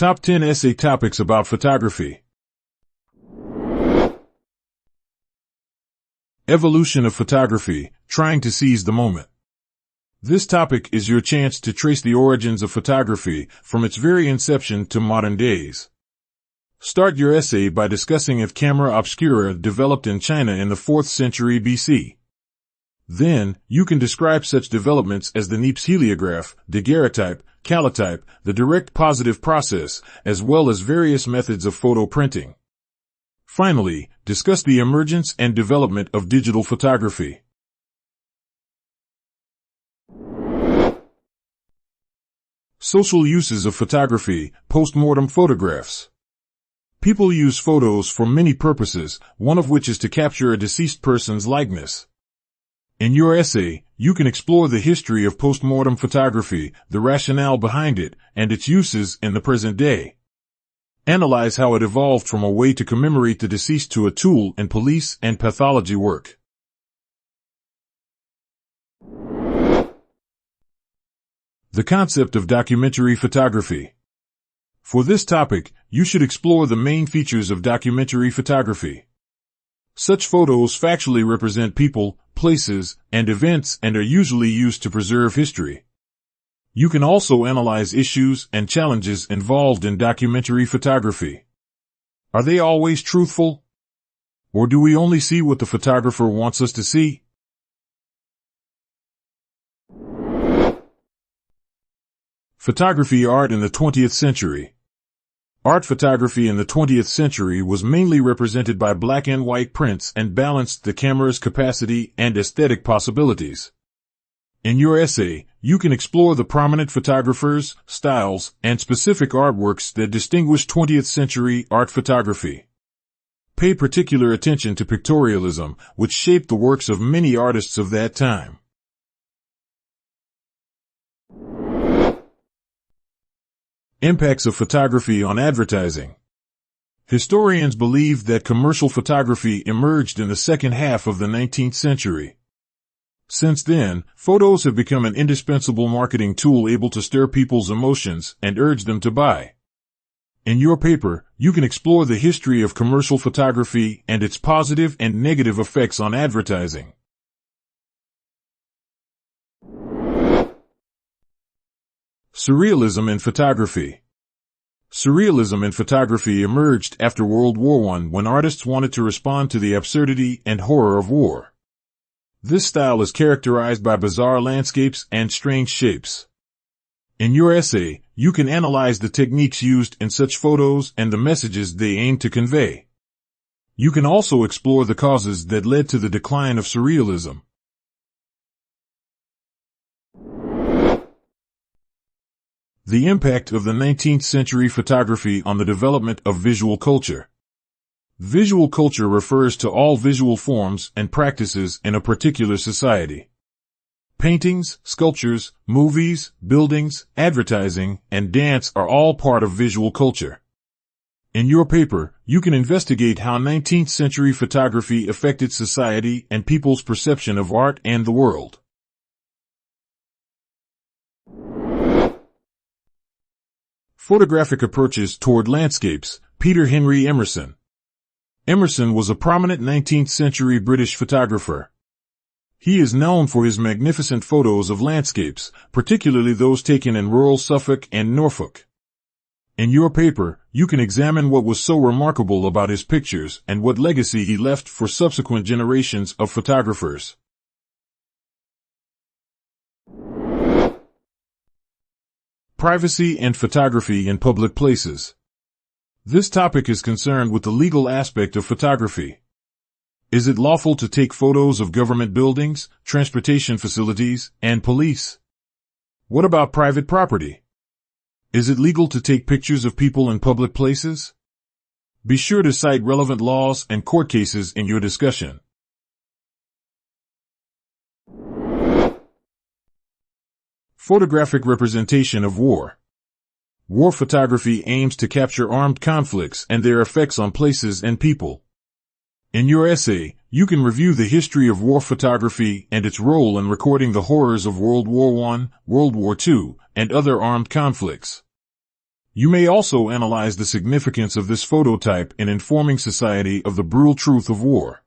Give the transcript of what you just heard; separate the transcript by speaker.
Speaker 1: Top 10 Essay Topics About Photography. Evolution of Photography, Trying to Seize the Moment. This topic is your chance to trace the origins of photography from its very inception to modern days. Start your essay by discussing if camera obscura developed in China in the 4th century BC. Then, you can describe such developments as the Niepce heliograph, daguerreotype, calotype, the direct positive process, as well as various methods of photo printing. Finally, discuss the emergence and development of digital photography. Social uses of photography, post-mortem photographs. People use photos for many purposes, one of which is to capture a deceased person's likeness. In your essay, you can explore the history of post-mortem photography, the rationale behind it, and its uses in the present day. Analyze how it evolved from a way to commemorate the deceased to a tool in police and pathology work. The concept of documentary photography. For this topic, you should explore the main features of documentary photography. Such photos factually represent people, places, and events and are usually used to preserve history. You can also analyze issues and challenges involved in documentary photography. Are they always truthful? Or do we only see what the photographer wants us to see? Photography art in the 20th century. Art photography in the 20th century was mainly represented by black and white prints and balanced the camera's capacity and aesthetic possibilities. In your essay, you can explore the prominent photographers, styles, and specific artworks that distinguish 20th century art photography. Pay particular attention to pictorialism, which shaped the works of many artists of that time. Impacts of photography on advertising. Historians believe that commercial photography emerged in the second half of the 19th century. Since then, photos have become an indispensable marketing tool able to stir people's emotions and urge them to buy. In your paper, you can explore the history of commercial photography and its positive and negative effects on advertising. Surrealism in photography. Surrealism in photography emerged after World War I when artists wanted to respond to the absurdity and horror of war. This style is characterized by bizarre landscapes and strange shapes. In your essay, you can analyze the techniques used in such photos and the messages they aim to convey. You can also explore the causes that led to the decline of surrealism. The impact of the 19th century photography on the development of visual culture. Visual culture refers to all visual forms and practices in a particular society. Paintings, sculptures, movies, buildings, advertising, and dance are all part of visual culture. In your paper, you can investigate how 19th century photography affected society and people's perception of art and the world. Photographic approaches toward landscapes. Peter Henry Emerson. Emerson was a prominent 19th century British photographer. He is known for his magnificent photos of landscapes, particularly those taken in rural Suffolk and Norfolk. In your paper, you can examine what was so remarkable about his pictures and what legacy he left for subsequent generations of photographers. Privacy and photography in public places. This topic is concerned with the legal aspect of photography. Is it lawful to take photos of government buildings, transportation facilities, and police? What about private property? Is it legal to take pictures of people in public places? Be sure to cite relevant laws and court cases in your discussion. Photographic Representation of War. War photography aims to capture armed conflicts and their effects on places and people. In your essay, you can review the history of war photography and its role in recording the horrors of World War I, World War II, and other armed conflicts. You may also analyze the significance of this phototype in informing society of the brutal truth of war.